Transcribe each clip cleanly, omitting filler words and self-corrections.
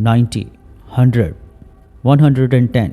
90, 100, 110,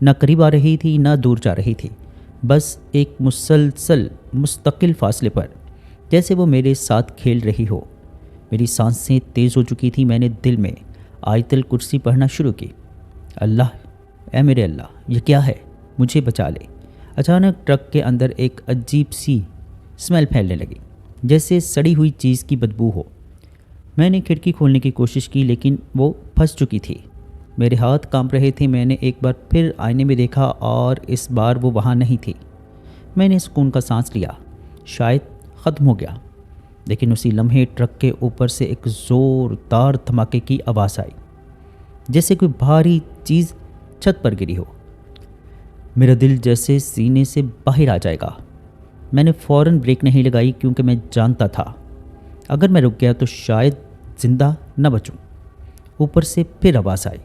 نہ قریب آ رہی تھی نہ دور جا رہی تھی، بس ایک مسلسل مستقل فاصلے پر، جیسے وہ میرے ساتھ کھیل رہی ہو۔ میری سانسیں تیز ہو چکی تھیں۔ میں نے دل میں آیت الکرسی پڑھنا شروع کی۔ اللہ، اے میرے اللہ، یہ کیا ہے؟ مجھے بچا لے۔ اچانک ٹرک کے اندر ایک عجیب سی اسمیل پھیلنے لگی، جیسے سڑی ہوئی چیز کی بدبو ہو۔ میں نے کھڑکی کھولنے کی کوشش کی لیکن وہ پھنس چکی تھی۔ میرے ہاتھ کانپ رہے تھے۔ میں نے ایک بار پھر آئینے میں دیکھا اور اس بار وہ وہاں نہیں تھی۔ میں نے سکون کا سانس لیا، شاید ختم ہو گیا، لیکن اسی لمحے ٹرک کے اوپر سے ایک زوردار دھماکے کی آواز آئی، جیسے کوئی بھاری چیز چھت پر گری ہو۔ میرا دل جیسے سینے سے باہر آ جائے گا۔ میں نے فوراً بریک نہیں لگائی کیونکہ میں جانتا تھا اگر میں رک گیا تو شاید زندہ نہ بچوں۔ اوپر سے پھر آواز آئی،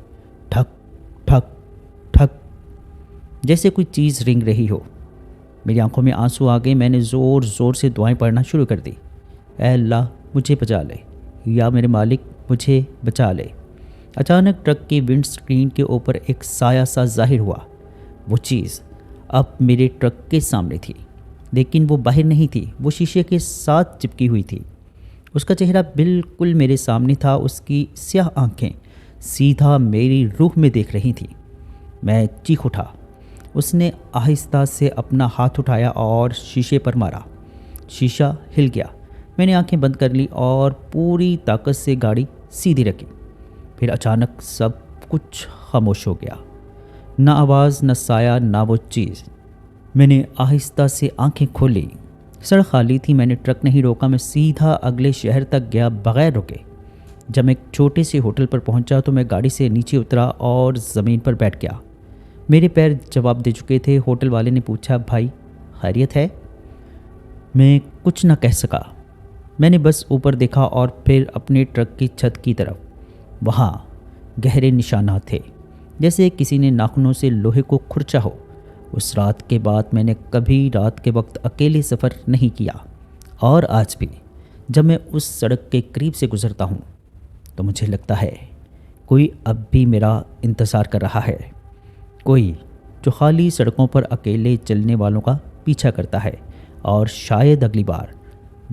ٹھک ٹھک ٹھک، جیسے کوئی چیز رینگ رہی ہو۔ میری آنکھوں میں آنسو آ گئے۔ میں نے زور زور سے دعائیں پڑھنا شروع کر دی۔ اے اللہ، مجھے بچا لے، یا میرے مالک مجھے بچا لے۔ اچانک ٹرک کی ونڈ سکرین کے اوپر ایک سایہ سا ظاہر ہوا۔ وہ چیز اب میرے ٹرک کے سامنے تھی، لیکن وہ باہر نہیں تھی، وہ شیشے کے ساتھ چپکی ہوئی تھی۔ اس کا چہرہ بالکل میرے سامنے تھا۔ اس کی سیاہ آنکھیں سیدھا میری روح میں دیکھ رہی تھیں۔ میں چیخ اٹھا۔ اس نے آہستہ سے اپنا ہاتھ اٹھایا اور شیشے پر مارا۔ شیشہ ہل گیا۔ میں نے آنکھیں بند کر لی اور پوری طاقت سے گاڑی سیدھی رکھی۔ پھر اچانک سب کچھ خاموش ہو گیا، نہ آواز، نہ سایہ، نہ وہ چیز۔ میں نے آہستہ سے آنکھیں کھولی۔ سڑک خالی تھی۔ میں نے ٹرک نہیں روکا، میں سیدھا اگلے شہر تک گیا بغیر رکے۔ جب میں ایک چھوٹے سے ہوٹل پر پہنچا تو میں گاڑی سے نیچے اترا اور زمین پر بیٹھ گیا۔ میرے پیر جواب دے چکے تھے۔ ہوٹل والے نے پوچھا، بھائی خیریت ہے؟ میں کچھ نہ کہہ سکا۔ میں نے بس اوپر دیکھا اور پھر اپنے ٹرک کی چھت کی طرف۔ وہاں گہرے نشانات تھے، جیسے کسی نے ناخنوں سے لوہے کو کھرچا ہو۔ اس رات کے بعد میں نے کبھی رات کے وقت اکیلے سفر نہیں کیا، اور آج بھی جب میں اس سڑک کے قریب سے گزرتا ہوں تو مجھے لگتا ہے کوئی اب بھی میرا انتظار کر رہا ہے، کوئی جو خالی سڑکوں پر اکیلے چلنے والوں کا پیچھا کرتا ہے، اور شاید اگلی بار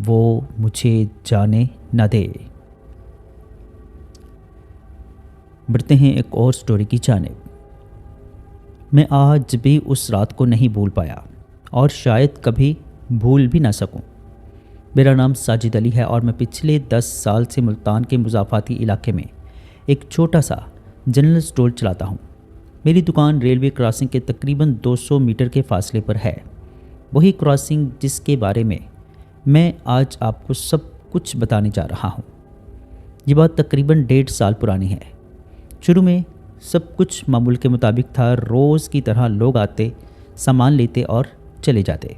وہ مجھے جانے نہ دے۔ بڑھتے ہیں ایک اور سٹوری کی جانب۔ میں آج بھی اس رات کو نہیں بھول پایا، اور شاید کبھی بھول بھی نہ سکوں۔ میرا نام ساجد علی ہے اور میں پچھلے 10 سال سے ملتان کے مضافاتی علاقے میں ایک چھوٹا سا جنرل سٹور چلاتا ہوں۔ میری دکان ریلوے کراسنگ کے تقریباً 200 میٹر کے فاصلے پر ہے، وہی کراسنگ جس کے بارے میں آج آپ کو سب کچھ بتانے جا رہا ہوں۔ یہ بات تقریباً 1.5 سال پرانی ہے۔ شروع میں سب کچھ معمول کے مطابق تھا۔ روز کی طرح لوگ آتے، سامان لیتے اور چلے جاتے۔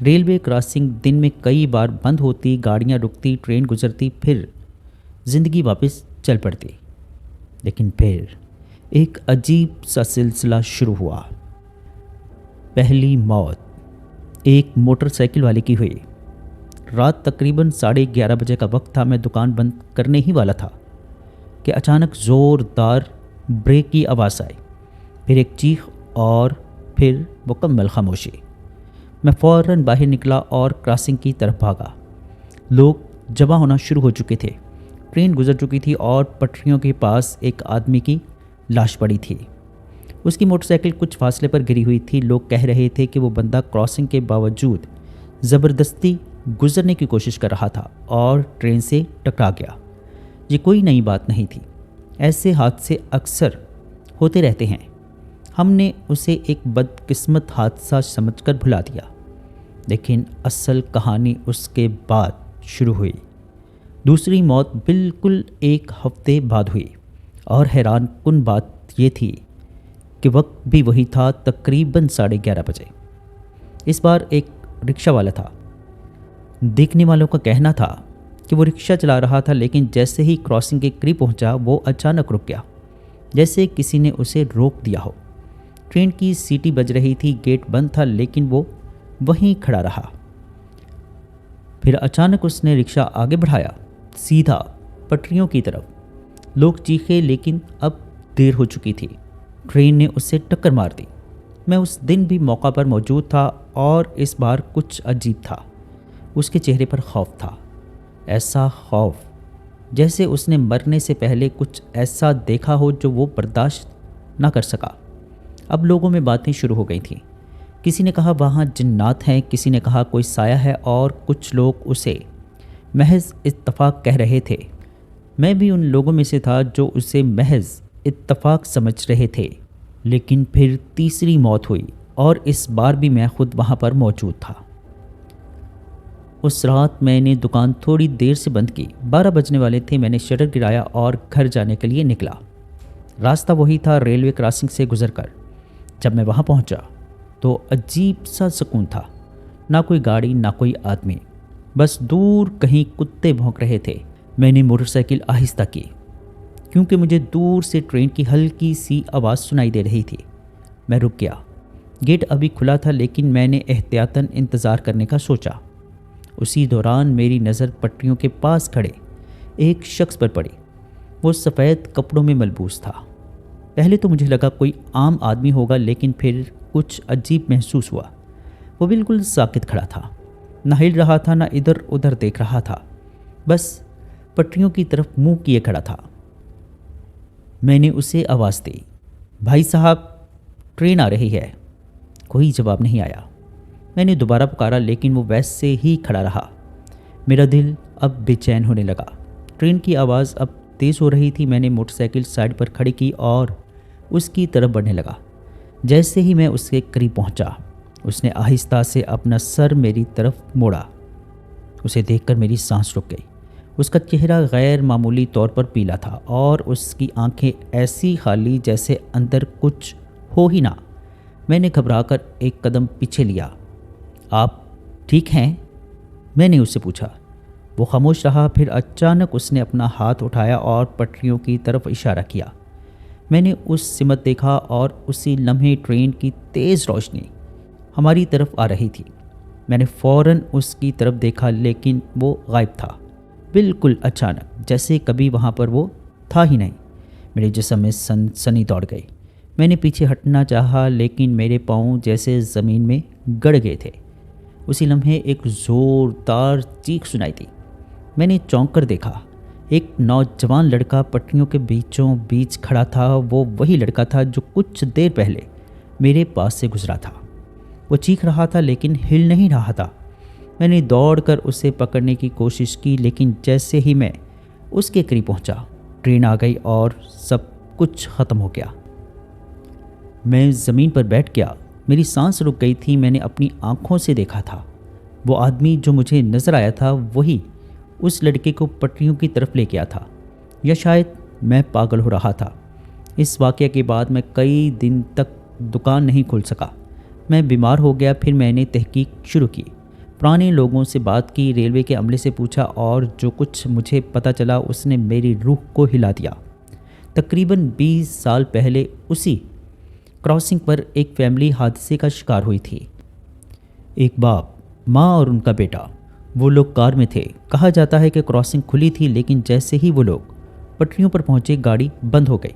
ریلوے کراسنگ دن میں کئی بار بند ہوتی، گاڑیاں رکتی، ٹرین گزرتی، پھر زندگی واپس چل پڑتی۔ لیکن پھر ایک عجیب سا سلسلہ شروع ہوا۔ پہلی موت ایک موٹر سائیکل والے کی ہوئی۔ رات تقریباً 11:30 بجے کا وقت تھا۔ میں دکان بند کرنے ہی والا تھا کہ اچانک زوردار بریک کی آواز آئی، پھر ایک چیخ اور پھر مکمل خاموشی۔ میں فوراً باہر نکلا اور کراسنگ کی طرف بھاگا۔ لوگ جمع ہونا شروع ہو چکے تھے۔ ٹرین گزر چکی تھی اور پٹریوں کے پاس ایک آدمی کی لاش پڑی تھی۔ اس کی موٹر سائیکل کچھ فاصلے پر گری ہوئی تھی۔ لوگ کہہ رہے تھے کہ وہ بندہ کراسنگ کے باوجود زبردستی گزرنے کی کوشش کر رہا تھا اور ٹرین سے ٹکرا گیا۔ یہ کوئی نئی بات نہیں تھی، ایسے حادثے اکثر ہوتے رہتے ہیں۔ ہم نے اسے ایک بدقسمت حادثہ سمجھ کر بھلا دیا، لیکن اصل کہانی اس کے بعد شروع ہوئی۔ دوسری موت بالکل 1 ہفتے بعد ہوئی، اور حیران کن بات یہ تھی کہ وقت بھی وہی تھا، تقریباً 11:30 بجے۔ اس بار ایک رکشہ والا تھا۔ دیکھنے والوں کا کہنا تھا کہ وہ رکشہ چلا رہا تھا، لیکن جیسے ہی کراسنگ کے قریب پہنچا وہ اچانک رک گیا، جیسے کسی نے اسے روک دیا ہو۔ ٹرین کی سیٹی بج رہی تھی، گیٹ بند تھا، لیکن وہ وہیں کھڑا رہا۔ پھر اچانک اس نے رکشہ آگے بڑھایا، سیدھا پٹریوں کی طرف۔ لوگ چیخے، لیکن اب دیر ہو چکی تھی۔ ٹرین نے اس سے ٹکر مار دی۔ میں اس دن بھی موقع پر موجود تھا اور اس بار کچھ عجیب تھا۔ اس کے چہرے پر خوف تھا، ایسا خوف جیسے اس نے مرنے سے پہلے کچھ ایسا دیکھا ہو جو وہ برداشت نہ کر سکا۔ اب لوگوں میں باتیں شروع ہو گئی تھیں۔ کسی نے کہا وہاں جنات ہیں، کسی نے کہا کوئی سایہ ہے، اور کچھ لوگ اسے محض اتفاق کہہ رہے تھے۔ میں بھی ان لوگوں میں سے تھا جو اسے محض اتفاق سمجھ رہے تھے۔ لیکن پھر تیسری موت ہوئی اور اس بار بھی میں خود وہاں پر موجود تھا۔ اس رات میں نے دکان تھوڑی دیر سے بند کی۔ 12 بجنے والے تھے۔ میں نے شٹر گرایا اور گھر جانے کے لیے نکلا۔ راستہ وہی تھا، ریلوے کراسنگ سے گزر کر۔ جب میں وہاں پہنچا تو عجیب سا سکون تھا، نہ کوئی گاڑی نہ کوئی آدمی، بس دور کہیں کتے بھونک رہے تھے۔ میں نے موٹر سائیکل آہستہ کی کیونکہ مجھے دور سے ٹرین کی ہلکی سی آواز سنائی دے رہی تھی۔ میں رک گیا۔ گیٹ ابھی کھلا تھا لیکن میں نے احتیاطاً انتظار کرنے کا سوچا۔ اسی دوران میری نظر پٹریوں کے پاس کھڑے ایک شخص پر پڑی۔ وہ سفید کپڑوں میں ملبوس تھا۔ پہلے تو مجھے لگا کوئی عام آدمی ہوگا، لیکن پھر کچھ عجیب محسوس ہوا۔ وہ بالکل ساکت کھڑا تھا، نہ ہل رہا تھا نہ ادھر ادھر دیکھ رہا تھا، بس پٹریوں کی طرف منہ کیے کھڑا تھا۔ میں نے اسے آواز دی، بھائی صاحب ٹرین آ رہی ہے۔ کوئی جواب نہیں آیا۔ میں نے دوبارہ پکارا لیکن وہ ویسے ہی کھڑا رہا۔ میرا دل اب بے چین ہونے لگا۔ ٹرین کی آواز اب تیز ہو رہی تھی۔ میں نے موٹر سائیکل سائڈ پر کھڑی کی اور اس کی طرف بڑھنے لگا۔ جیسے ہی میں اس کے قریب پہنچا، اس نے آہستہ سے اپنا سر میری طرف موڑا۔ اسے دیکھ کر میری سانس رک گئی۔ اس کا چہرہ غیر معمولی طور پر پیلا تھا اور اس کی آنکھیں ایسی خالی جیسے اندر کچھ ہو ہی نہ۔ میں نے گھبرا کر ایک قدم پیچھے لیا۔ آپ ٹھیک ہیں؟ میں نے اس سے پوچھا۔ وہ خاموش رہا، پھر اچانک اس نے اپنا ہاتھ اٹھایا اور پٹریوں کی طرف اشارہ کیا۔ میں نے اس سمت دیکھا اور اسی لمحے ٹرین کی تیز روشنی ہماری طرف آ رہی تھی۔ میں نے فوراً اس کی طرف دیکھا لیکن وہ غائب تھا، بالکل اچانک، جیسے کبھی وہاں پر وہ تھا ہی نہیں۔ میرے جسم میں سنسنی دوڑ گئی۔ میں نے پیچھے ہٹنا چاہا لیکن میرے پاؤں جیسے زمین میں گڑ گئے تھے۔ اسی لمحے ایک زوردار چیخ سنائی دی۔ میں نے چونک کر دیکھا۔ ایک نوجوان لڑکا پٹریوں کے بیچوں بیچ کھڑا تھا۔ وہ وہی لڑکا تھا جو کچھ دیر پہلے میرے پاس سے گزرا تھا۔ وہ چیخ رہا تھا لیکن ہل نہیں رہا تھا۔ میں نے دوڑ کر اسے پکڑنے کی کوشش کی لیکن جیسے ہی میں اس کے قریب پہنچا، ٹرین آ گئی اور سب کچھ ختم ہو گیا۔ میں زمین پر بیٹھ گیا۔ میری سانس رک گئی تھی۔ میں نے اپنی آنکھوں سے دیکھا تھا، وہ آدمی جو مجھے نظر آیا تھا وہی اس لڑکے کو پٹریوں کی طرف لے گیا تھا، یا شاید میں پاگل ہو رہا تھا۔ اس واقعے کے بعد میں کئی دن تک دکان نہیں کھول سکا۔ میں بیمار ہو گیا۔ پھر میں نے تحقیق شروع کی، پرانے لوگوں سے بات کی، ریلوے کے عملے سے پوچھا اور جو کچھ مجھے پتہ چلا اس نے میری روح کو ہلا دیا۔ تقریباً 20 سال پہلے اسی کراسنگ پر ایک فیملی حادثے کا شکار ہوئی تھی۔ ایک باپ، ماں اور ان کا بیٹا۔ وہ لوگ کار میں تھے۔ کہا جاتا ہے کہ کراسنگ کھلی تھی لیکن جیسے ہی وہ لوگ پٹریوں پر پہنچے گاڑی بند ہو گئی۔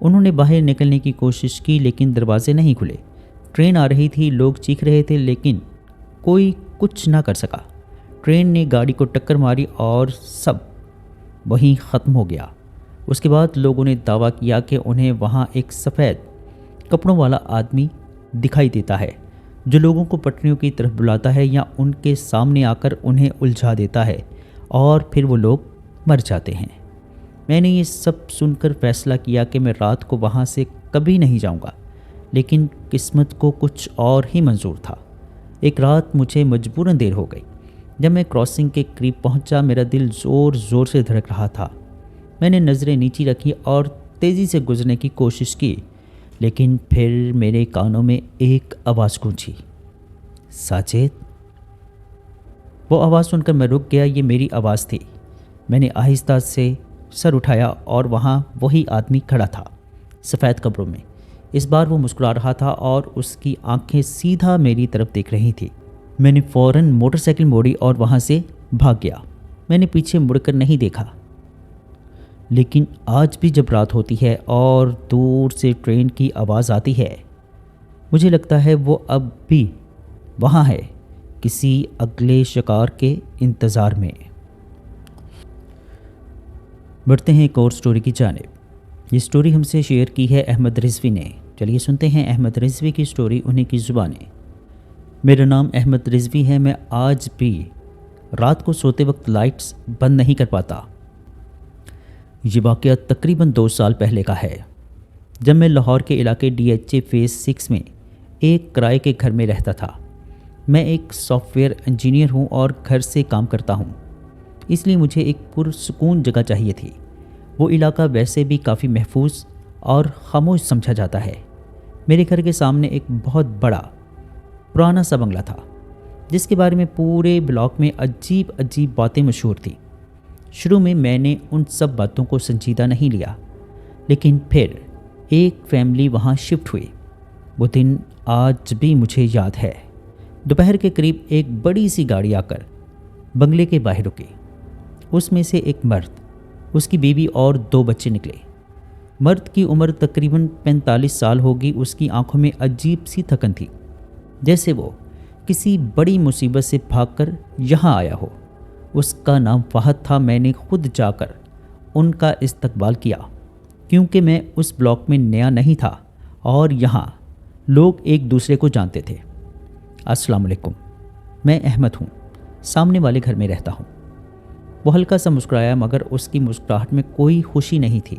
انہوں نے باہر نکلنے کی کوشش کی لیکن دروازے نہیں کھلے۔ ٹرین آ رہی تھی، لوگ چیخ رہے تھے لیکن کوئی کچھ نہ کر سکا۔ ٹرین نے گاڑی کو ٹکر ماری اور سب وہیں ختم ہو گیا۔ اس کے بعد لوگوں نے دعویٰ کیا کہ انہیں وہاں ایک سفید کپڑوں والا آدمی دکھائی دیتا ہے جو لوگوں کو پٹریوں کی طرف بلاتا ہے یا ان کے سامنے آ کر انہیں الجھا دیتا ہے اور پھر وہ لوگ مر جاتے ہیں۔ میں نے یہ سب سن کر فیصلہ کیا کہ میں رات کو وہاں سے کبھی نہیں جاؤں گا، لیکن قسمت کو کچھ اور ہی منظور تھا۔ ایک رات مجھے مجبوراً دیر ہو گئی۔ جب میں کراسنگ کے قریب پہنچا میرا دل زور زور سے دھڑک رہا تھا۔ میں نے نظریں نیچی رکھی اور تیزی سے گزرنے کی کوشش کی، لیکن پھر میرے کانوں میں ایک آواز گونجی، ساجد۔ وہ آواز سن کر میں رک گیا۔ یہ میری آواز تھی۔ میں نے آہستہ سے سر اٹھایا اور وہاں وہی آدمی کھڑا تھا، سفید کپڑوں میں۔ اس بار وہ مسکرا رہا تھا اور اس کی آنکھیں سیدھا میری طرف دیکھ رہی تھی۔ میں نے فوراً موٹر سائیکل موڑی اور وہاں سے بھاگ گیا۔ میں نے پیچھے مڑ کر نہیں دیکھا۔ لیکن آج بھی جب رات ہوتی ہے اور دور سے ٹرین کی آواز آتی ہے، مجھے لگتا ہے وہ اب بھی وہاں ہے، کسی اگلے شکار کے انتظار میں۔ بڑھتے ہیں ایک اور سٹوری کی جانب۔ یہ سٹوری ہم سے شیئر کی ہے احمد رضوی نے۔ چلیے سنتے ہیں احمد رضوی کی سٹوری انہیں کی زبانیں۔ میرا نام احمد رضوی ہے۔ میں آج بھی رات کو سوتے وقت لائٹس بند نہیں کر پاتا۔ یہ واقعہ تقریباً 2 سال پہلے کا ہے، جب میں لاہور کے علاقے DHA فیز 6 میں ایک کرائے کے گھر میں رہتا تھا۔ میں ایک سافٹ ویئر انجینئر ہوں اور گھر سے کام کرتا ہوں، اس لیے مجھے ایک پرسکون جگہ چاہیے تھی۔ وہ علاقہ ویسے بھی کافی محفوظ اور خاموش سمجھا جاتا ہے۔ میرے گھر کے سامنے ایک بہت بڑا پرانا سا بنگلہ تھا، جس کے بارے میں پورے بلاک میں عجیب عجیب باتیں مشہور تھیں۔ شروع میں نے ان سب باتوں کو سنجیدہ نہیں لیا، لیکن پھر ایک فیملی وہاں شفٹ ہوئی۔ وہ دن آج بھی مجھے یاد ہے۔ دوپہر کے قریب ایک بڑی سی گاڑی آ کر بنگلے کے باہر رکی۔ اس میں سے ایک مرد، اس کی بیوی اور 2 بچے نکلے۔ مرد کی عمر تقریباً 45 سال ہوگی۔ اس کی آنکھوں میں عجیب سی تھکن تھی، جیسے وہ کسی بڑی مصیبت سے بھاگ کر یہاں آیا ہو۔ اس کا نام فہد تھا۔ میں نے خود جا کر ان کا استقبال کیا، کیونکہ میں اس بلاک میں نیا نہیں تھا اور یہاں لوگ ایک دوسرے کو جانتے تھے۔ السلام علیکم، میں احمد ہوں، سامنے والے گھر میں رہتا ہوں۔ وہ ہلکا سا مسکرایا، مگر اس کی مسکراہٹ میں کوئی خوشی نہیں تھی۔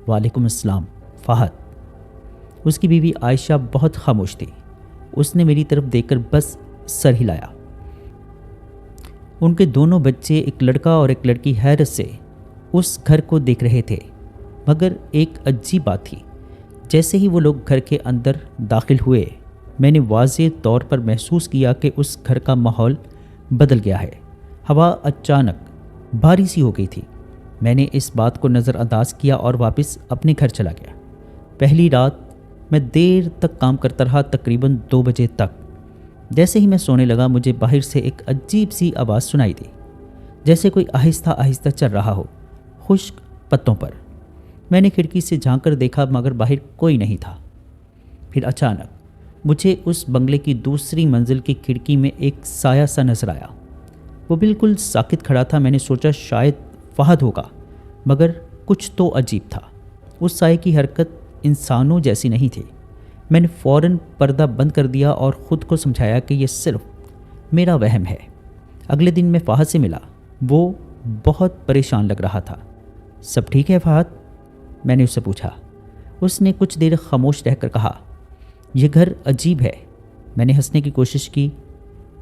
وعلیکم السلام فہد۔ اس کی بیوی عائشہ بہت خاموش تھی۔ اس نے میری طرف دیکھ کر بس سر ہلایا۔ ان کے دونوں بچے، ایک لڑکا اور ایک لڑکی، حیرت سے اس گھر کو دیکھ رہے تھے۔ مگر ایک عجیب بات تھی، جیسے ہی وہ لوگ گھر کے اندر داخل ہوئے، میں نے واضح طور پر محسوس کیا کہ اس گھر کا ماحول بدل گیا ہے۔ ہوا اچانک بھاری سی ہو گئی تھی۔ میں نے اس بات کو نظر انداز کیا اور واپس اپنے گھر چلا گیا۔ پہلی رات میں دیر تک کام کرتا رہا، تقریباً 2 بجے تک۔ جیسے ہی میں سونے لگا، مجھے باہر سے ایک عجیب سی آواز سنائی دی، جیسے کوئی آہستہ آہستہ چل رہا ہو خشک پتوں پر۔ میں نے کھڑکی سے جھانک کر دیکھا، مگر باہر کوئی نہیں تھا۔ پھر اچانک مجھے اس بنگلے کی دوسری منزل کی کھڑکی میں ایک سایہ سا نظر آیا۔ وہ بالکل ساکت کھڑا تھا۔ میں نے سوچا شاید فہد ہوگا، مگر کچھ تو عجیب تھا۔ اس سائے کی حرکت انسانوں جیسی نہیں تھی۔ میں نے فوراً پردہ بند کر دیا اور خود کو سمجھایا کہ یہ صرف میرا وہم ہے۔ اگلے دن میں فہد سے ملا۔ وہ بہت پریشان لگ رہا تھا۔ سب ٹھیک ہے فہد؟ میں نے اس سے پوچھا۔ اس نے کچھ دیر خاموش رہ کر کہا، یہ گھر عجیب ہے۔ میں نے ہنسنے کی کوشش کی۔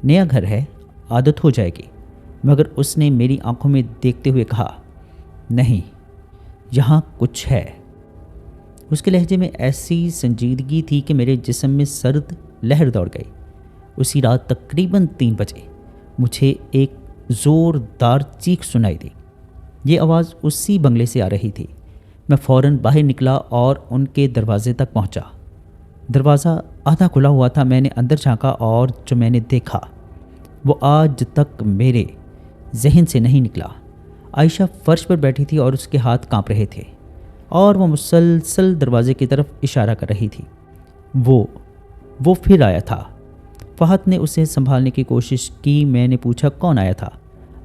نیا گھر ہے، عادت ہو جائے گی۔ مگر اس نے میری آنکھوں میں دیکھتے ہوئے کہا، نہیں، یہاں کچھ ہے۔ اس کے لہجے میں ایسی سنجیدگی تھی کہ میرے جسم میں سرد لہر دوڑ گئی۔ اسی رات تقریباً 3 بجے مجھے ایک زوردار چیخ سنائی دی۔ یہ آواز اسی بنگلے سے آ رہی تھی۔ میں فوراً باہر نکلا اور ان کے دروازے تک پہنچا۔ دروازہ آدھا کھلا ہوا تھا۔ میں نے اندر جھانکا اور جو میں نے دیکھا وہ آج تک میرے ذہن سے نہیں نکلا۔ عائشہ فرش پر بیٹھی تھی اور اس کے ہاتھ کانپ رہے تھے، اور وہ مسلسل دروازے کی طرف اشارہ کر رہی تھی۔ وہ پھر آیا تھا۔ فہد نے اسے سنبھالنے کی کوشش کی۔ میں نے پوچھا کون آیا تھا؟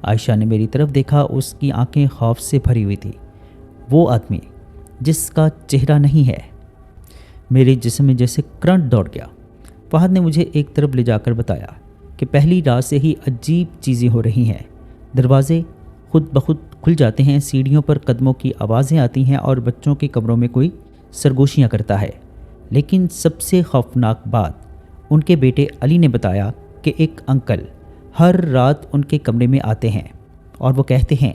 عائشہ نے میری طرف دیکھا۔ اس کی آنکھیں خوف سے بھری ہوئی تھی۔ وہ آدمی جس کا چہرہ نہیں ہے۔ میرے جسم میں جیسے کرنٹ دوڑ گیا۔ فہد نے مجھے ایک طرف لے جا کر بتایا کہ پہلی رات سے ہی عجیب چیزیں ہو رہی ہیں۔ دروازے خود بخود کھل جاتے ہیں، سیڑھیوں پر قدموں کی آوازیں آتی ہیں اور بچوں کے کمروں میں کوئی سرگوشیاں کرتا ہے۔ لیکن سب سے خوفناک بات ان کے بیٹے علی نے بتایا کہ ایک انکل ہر رات ان کے کمرے میں آتے ہیں اور وہ کہتے ہیں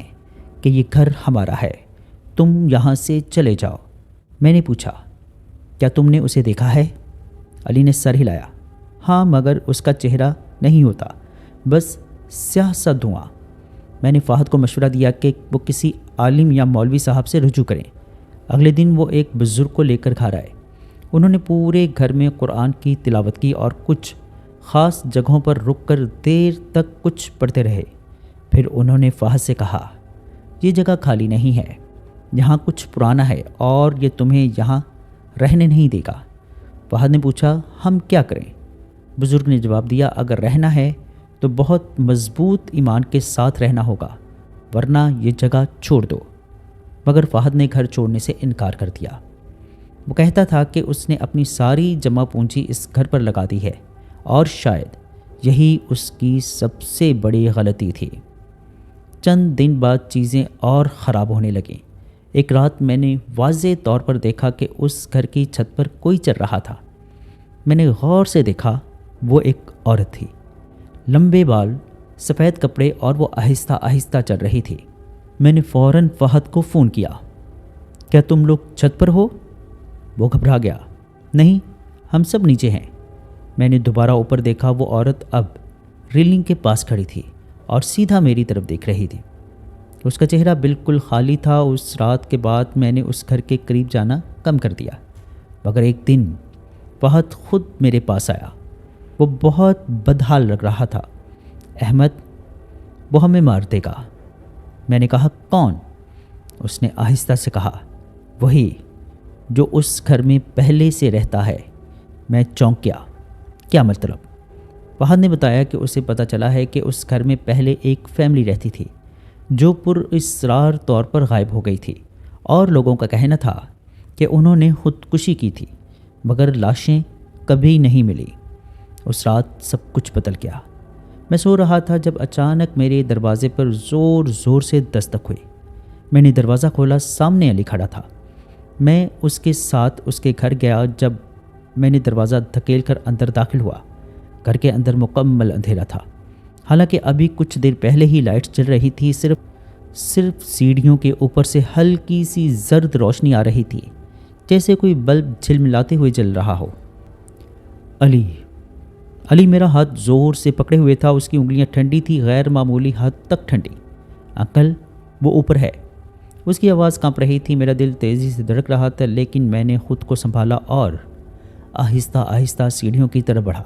کہ یہ گھر ہمارا ہے، تم یہاں سے چلے جاؤ۔ میں نے پوچھا، کیا تم نے اسے دیکھا ہے؟ علی نے سر ہلایا۔ ہاں، مگر اس کا چہرہ نہیں ہوتا، بس سیاہ سا دھواں۔ میں نے فہد کو مشورہ دیا کہ وہ کسی عالم یا مولوی صاحب سے رجوع کریں۔ اگلے دن وہ ایک بزرگ کو لے کر گھر آئے۔ انہوں نے پورے گھر میں قرآن کی تلاوت کی اور کچھ خاص جگہوں پر رک کر دیر تک کچھ پڑھتے رہے۔ پھر انہوں نے فہد سے کہا، یہ جگہ خالی نہیں ہے، یہاں کچھ پرانا ہے اور یہ تمہیں یہاں رہنے نہیں دے گا۔ فہد نے پوچھا ہم کیا کریں؟ بزرگ نے جواب دیا اگر رہنا ہے تو بہت مضبوط ایمان کے ساتھ رہنا ہوگا، ورنہ یہ جگہ چھوڑ دو۔ مگر فہد نے گھر چھوڑنے سے انکار کر دیا۔ وہ کہتا تھا کہ اس نے اپنی ساری جمع پونجی اس گھر پر لگا دی ہے اور شاید یہی اس کی سب سے بڑی غلطی تھی۔ چند دن بعد چیزیں اور خراب ہونے لگیں۔ ایک رات میں نے واضح طور پر دیکھا کہ اس گھر کی چھت پر کوئی چل رہا تھا۔ میں نے غور سے دیکھا، وہ ایک عورت تھی، لمبے بال، سفید کپڑے، اور وہ آہستہ آہستہ چل رہی تھی۔ میں نے فوراً فہد کو فون کیا، کیا تم لوگ چھت پر ہو؟ وہ گھبرا گیا، نہیں، ہم سب نیچے ہیں۔ میں نے دوبارہ اوپر دیکھا، وہ عورت اب ریلنگ کے پاس کھڑی تھی اور سیدھا میری طرف دیکھ رہی تھی۔ اس کا چہرہ بالکل خالی تھا۔ اس رات کے بعد میں نے اس گھر کے قریب جانا کم کر دیا، مگر ایک دن فہد خود میرے پاس آیا۔ وہ بہت بدحال لگ رہا تھا۔ احمد، وہ ہمیں مار دے گا۔ میں نے کہا کون؟ اس نے آہستہ سے کہا، وہی جو اس گھر میں پہلے سے رہتا ہے۔ میں چونک گیا، کیا مطلب؟ فہد نے بتایا کہ اسے پتہ چلا ہے کہ اس گھر میں پہلے ایک فیملی رہتی تھی جو پر اصرار طور پر غائب ہو گئی تھی، اور لوگوں کا کہنا تھا کہ انہوں نے خودکشی کی تھی، مگر لاشیں کبھی نہیں ملی۔ اس رات سب کچھ بدل گیا۔ میں سو رہا تھا جب اچانک میرے دروازے پر زور زور سے دستک ہوئی۔ میں نے دروازہ کھولا، سامنے علی کھڑا تھا۔ میں اس کے ساتھ اس کے گھر گیا۔ جب میں نے دروازہ دھکیل کر اندر داخل ہوا، گھر کے اندر مکمل اندھیرا تھا، حالانکہ ابھی کچھ دیر پہلے ہی لائٹ جل رہی تھی۔ صرف سیڑھیوں کے اوپر سے ہلکی سی زرد روشنی آ رہی تھی، جیسے کوئی بلب جھلملاتے ہوئے جل رہا ہو۔ علی میرا ہاتھ زور سے پکڑے ہوئے تھا۔ اس کی انگلیاں ٹھنڈی تھی، غیر معمولی حد تک ٹھنڈی۔ انکل، وہ اوپر ہے۔ اس کی آواز کانپ رہی تھی۔ میرا دل تیزی سے دھڑک رہا تھا، لیکن میں نے خود کو سنبھالا اور آہستہ آہستہ سیڑھیوں کی طرف بڑھا۔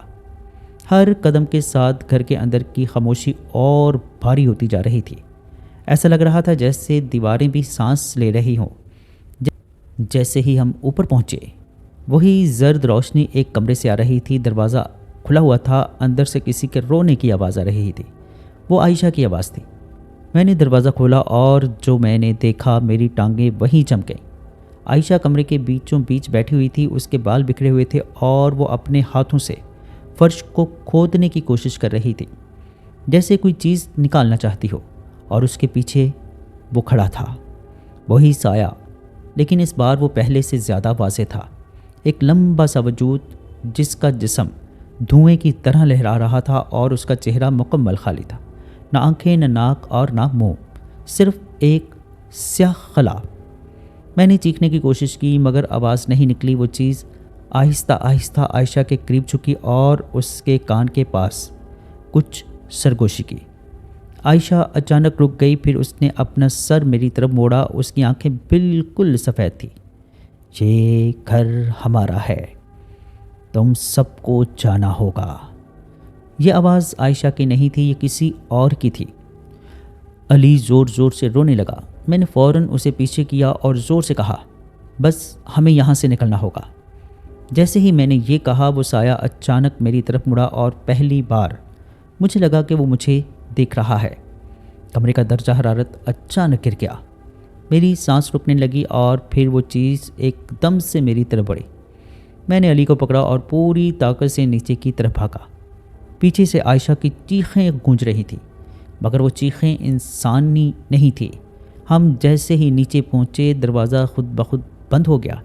ہر قدم کے ساتھ گھر کے اندر کی خاموشی اور بھاری ہوتی جا رہی تھی۔ ایسا لگ رہا تھا جیسے دیواریں بھی سانس لے رہی ہوں۔ جیسے ہی ہم اوپر پہنچے، وہی زرد روشنی ایک کمرے سے آ رہی تھی۔ دروازہ کھلا ہوا تھا، اندر سے کسی کے رونے کی آواز آ رہی تھی۔ وہ عائشہ کی آواز تھی۔ میں نے دروازہ کھولا اور جو میں نے دیکھا، میری ٹانگیں وہیں جم گئیں۔ عائشہ کمرے کے بیچوں بیچ بیٹھی ہوئی تھی۔ اس کے بال بکھرے ہوئے تھے اور وہ اپنے ہاتھوں سے فرش کو کھودنے کی کوشش کر رہی تھی، جیسے کوئی چیز نکالنا چاہتی ہو، اور اس کے پیچھے وہ کھڑا تھا، وہی سایہ، لیکن اس بار وہ پہلے سے زیادہ واضح تھا۔ ایک لمبا سا وجود جس کا جسم دھوئیں کی طرح لہرا رہا تھا، اور اس کا چہرہ مکمل خالی تھا، نہ آنکھیں، نہ ناک اور نہ منہ، صرف ایک سیاہ خلا۔ میں نے چیخنے کی کوشش کی، مگر آواز نہیں نکلی۔ وہ چیز آہستہ آہستہ عائشہ کے قریب جھکی اور اس کے کان کے پاس کچھ سرگوشی کی۔ عائشہ اچانک رک گئی، پھر اس نے اپنا سر میری طرف موڑا۔ اس کی آنکھیں بالکل سفید تھیں۔ یہ گھر ہمارا ہے، تم سب کو جانا ہوگا۔ یہ آواز عائشہ کی نہیں تھی، یہ کسی اور کی تھی۔ علی زور زور سے رونے لگا۔ میں نے فوراً اسے پیچھے کیا اور زور سے کہا، بس ہمیں یہاں سے نکلنا ہوگا۔ جیسے ہی میں نے یہ کہا، وہ سایہ اچانک میری طرف مڑا اور پہلی بار مجھے لگا کہ وہ مجھے دیکھ رہا ہے۔ کمرے کا درجہ حرارت اچانک گر گیا، میری سانس رکنے لگی اور پھر وہ چیز ایک دم سے میری طرف بڑھی۔ میں نے علی کو پکڑا اور پوری طاقت سے نیچے کی طرف بھاگا۔ پیچھے سے عائشہ کی چیخیں گونج رہی تھیں، مگر وہ چیخیں انسانی نہیں تھیں۔ ہم جیسے ہی نیچے پہنچے، دروازہ خود بخود بند ہو گیا۔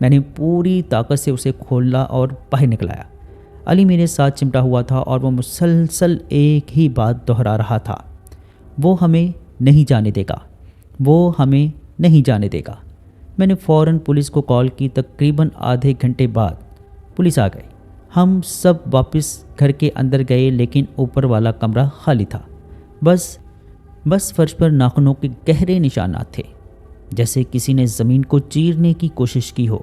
میں نے پوری طاقت سے اسے کھولا اور باہر نکلایا۔ علی میرے ساتھ چمٹا ہوا تھا اور وہ مسلسل ایک ہی بات دہرا رہا تھا، وہ ہمیں نہیں جانے دے گا، وہ ہمیں نہیں جانے دے گا۔ میں نے فوراً پولیس کو کال کی۔ تقریباً آدھے گھنٹے بعد پولیس آ گئی۔ ہم سب واپس گھر کے اندر گئے، لیکن اوپر والا کمرہ خالی تھا۔ بس فرش پر ناخنوں کے گہرے نشانات تھے، جیسے کسی نے زمین کو چیرنے کی کوشش کی ہو۔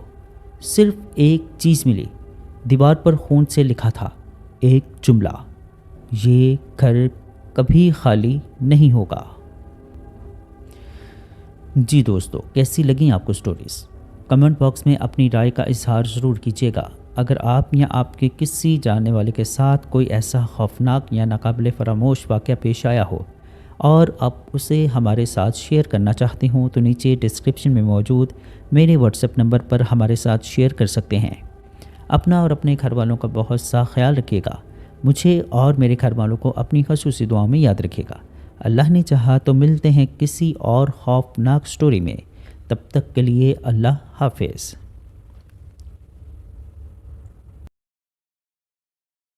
صرف ایک چیز ملی، دیوار پر خون سے لکھا تھا ایک جملہ، یہ گھر کبھی خالی نہیں ہوگا۔ جی دوستو، کیسی لگیں آپ کو سٹوریز؟ کمنٹ باکس میں اپنی رائے کا اظہار ضرور کیجیے گا۔ اگر آپ یا آپ کے کسی جاننے والے کے ساتھ کوئی ایسا خوفناک یا ناقابل فراموش واقعہ پیش آیا ہو اور آپ اسے ہمارے ساتھ شیئر کرنا چاہتے ہوں تو نیچے ڈسکرپشن میں موجود میرے واٹس ایپ نمبر پر ہمارے ساتھ شیئر کر سکتے ہیں۔ اپنا اور اپنے گھر والوں کا بہت سا خیال رکھیے گا۔ مجھے اور میرے گھر والوں کو اپنی خصوصی دعاؤں میں یاد رکھیے گا۔ اللہ نے چاہا تو ملتے ہیں کسی اور خوفناک سٹوری میں۔ تب تک کے لیے اللہ حافظ۔